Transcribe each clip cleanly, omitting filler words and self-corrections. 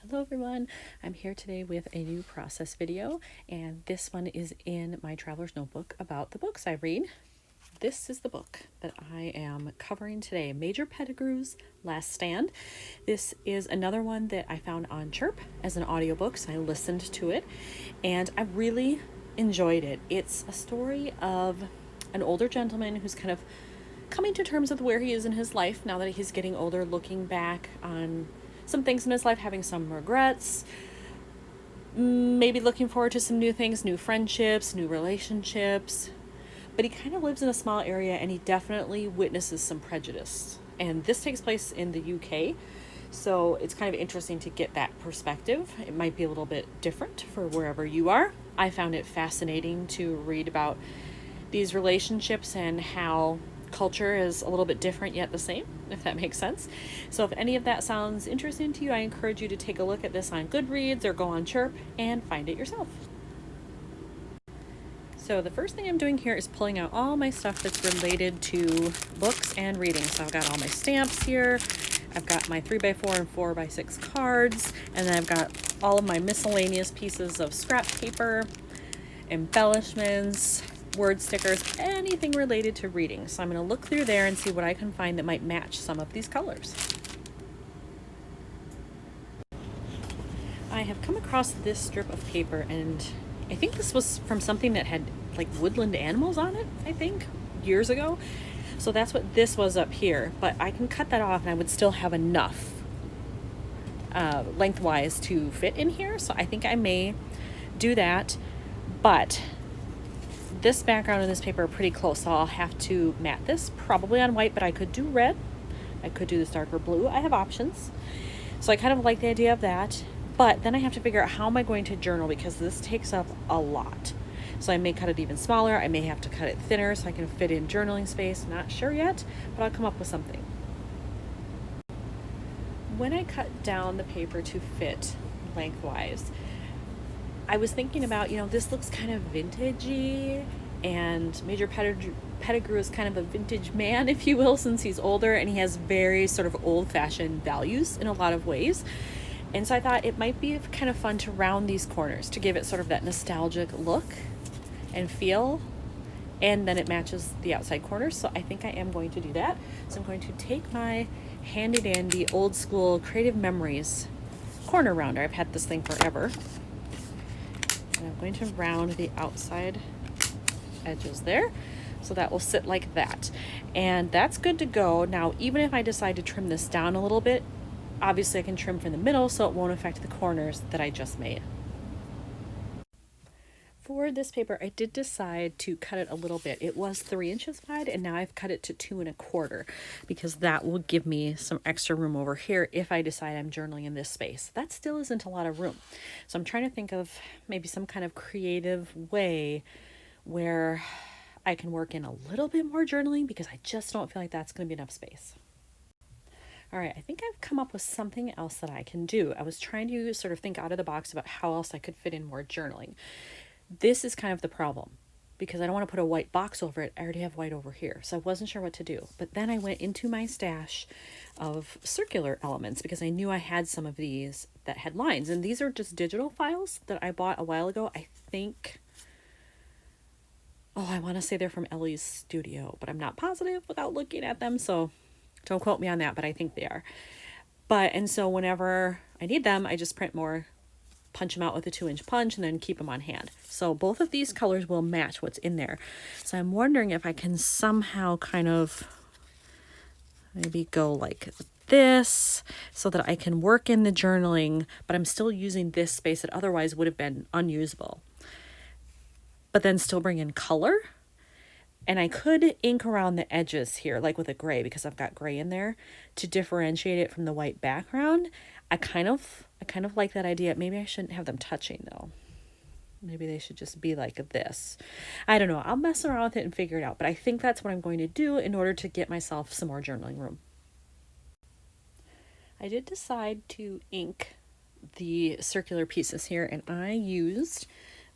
Hello everyone, I'm here today with a new process video, and this one is in my traveler's notebook about the books I read. This is the book that I am covering today, Major Pettigrew's Last Stand. This is another one that I found on Chirp as an audiobook, so I listened to it and I really enjoyed it. It's a story of an older gentleman who's kind of coming to terms with where he is in his life now that he's getting older, looking back on some things in his life, having some regrets, maybe looking forward to some new things, new friendships, new relationships. But he kind of lives in a small area and he definitely witnesses some prejudice. And this takes place in the UK, so it's kind of interesting to get that perspective. It might be a little bit different for wherever you are. I found it fascinating to read about these relationships and how culture is a little bit different yet the same, if that makes sense. So if any of that sounds interesting to you, I encourage you to take a look at this on Goodreads or go on Chirp and find it yourself. So the first thing I'm doing here is pulling out all my stuff that's related to books and reading. So I've got all my stamps here, I've got my 3x4 and 4x6 cards, and then I've got all of my miscellaneous pieces of scrap paper, embellishments, word stickers, anything related to reading. So I'm going to look through there and see what I can find that might match some of these colors. I have come across this strip of paper, and I think this was from something that had like woodland animals on it, I think, years ago. So that's what this was up here, but I can cut that off and I would still have enough lengthwise to fit in here. So I think I may do that, but this background and this paper are pretty close, so I'll have to matte this, probably on white, but I could do red. I could do this darker blue. I have options. So I kind of like the idea of that, but then I have to figure out how am I going to journal, because this takes up a lot. So I may cut it even smaller. I may have to cut it thinner so I can fit in journaling space. Not sure yet, but I'll come up with something. When I cut down the paper to fit lengthwise, I was thinking about, this looks kind of vintagey, and Major Pettigrew is kind of a vintage man, if you will, since he's older, and he has very sort of old-fashioned values in a lot of ways. And so I thought it might be kind of fun to round these corners to give it sort of that nostalgic look and feel, and then it matches the outside corners. So I think I am going to do that. So I'm going to take my handy-dandy old-school Creative Memories corner rounder. I've had this thing forever. And I'm going to round the outside edges there. So that will sit like that. And that's good to go. Now, even if I decide to trim this down a little bit, obviously I can trim from the middle so it won't affect the corners that I just made. For this paper, I did decide to cut it a little bit. It was 3 inches wide, and now I've cut it to 2 1/4 because that will give me some extra room over here if I decide I'm journaling in this space. That still isn't a lot of room. So I'm trying to think of maybe some kind of creative way where I can work in a little bit more journaling, because I just don't feel like that's going to be enough space. All right, I think I've come up with something else that I can do. I was trying to sort of think out of the box about how else I could fit in more journaling. This is kind of the problem, because I don't want to put a white box over it. I already have white over here, so I wasn't sure what to do. But then I went into my stash of circular elements because I knew I had some of these that had lines. And these are just digital files that I bought a while ago. I think, I want to say they're from Ellie's studio, but I'm not positive without looking at them, so don't quote me on that, but I think they are. And so whenever I need them, I just print more, punch them out with a 2-inch punch, and then keep them on hand. So both of these colors will match what's in there. So I'm wondering if I can somehow kind of maybe go like this so that I can work in the journaling, but I'm still using this space that otherwise would have been unusable. But then still bring in color. And I could ink around the edges here, like with a gray, because I've got gray in there to differentiate it from the white background. I kind of like that idea. Maybe I shouldn't have them touching though. Maybe they should just be like this. I don't know. I'll mess around with it and figure it out. But I think that's what I'm going to do in order to get myself some more journaling room. I did decide to ink the circular pieces here, and I used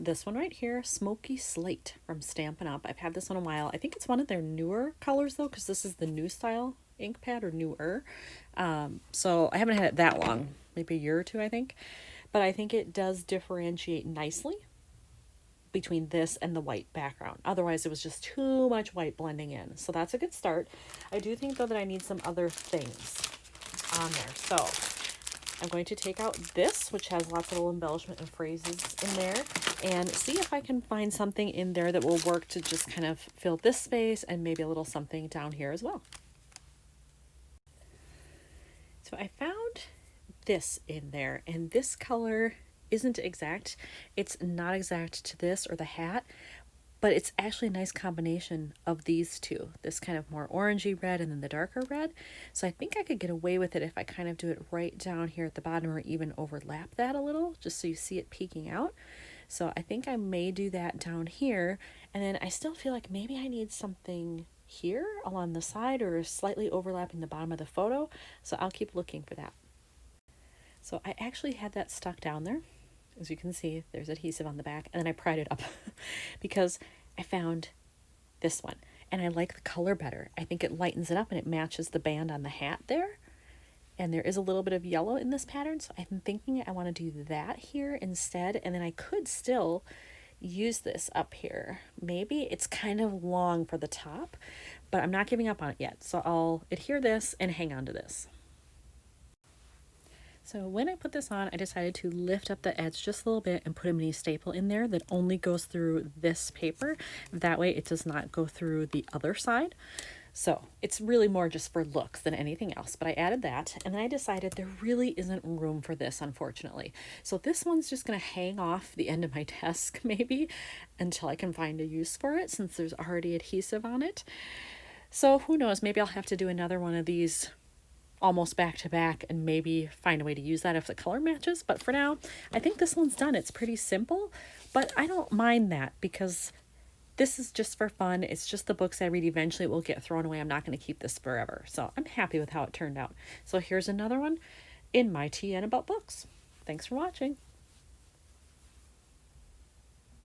this one right here, Smoky Slate from Stampin' Up. I've had this one a while. I think it's one of their newer colors though, because this is the new style ink pad, or newer. So I haven't had it that long. maybe a year or two, I think. But I think it does differentiate nicely between this and the white background. Otherwise, it was just too much white blending in. So that's a good start. I do think, though, that I need some other things on there. So I'm going to take out this, which has lots of little embellishment and phrases in there, and see if I can find something in there that will work to just kind of fill this space and maybe a little something down here as well. So I found this in there, and this color isn't exact. It's not exact to this or the hat, but it's actually a nice combination of these two. This kind of more orangey red and then the darker red. So I think I could get away with it if I kind of do it right down here at the bottom, or even overlap that a little, just so you see it peeking out. So I think I may do that down here. And then I still feel like maybe I need something here along the side or slightly overlapping the bottom of the photo. So I'll keep looking for that. So I actually had that stuck down there. As you can see, there's adhesive on the back, and then I pried it up because I found this one and I like the color better. I think it lightens it up and it matches the band on the hat there. And there is a little bit of yellow in this pattern, so I'm thinking I want to do that here instead. And then I could still use this up here. Maybe it's kind of long for the top, but I'm not giving up on it yet. So I'll adhere this and hang on to this. So when I put this on, I decided to lift up the edge just a little bit and put a mini staple in there that only goes through this paper. That way it does not go through the other side. So it's really more just for looks than anything else, but I added that, and then I decided there really isn't room for this, unfortunately. So this one's just going to hang off the end of my desk maybe until I can find a use for it, since there's already adhesive on it. So who knows, maybe I'll have to do another one of these almost back to back and maybe find a way to use that if the color matches. But for now, I think this one's done. It's pretty simple, but I don't mind that because this is just for fun. It's just the books I read. Eventually it will get thrown away. I'm not going to keep this forever. So I'm happy with how it turned out. So here's another one in my TN about books. Thanks for watching.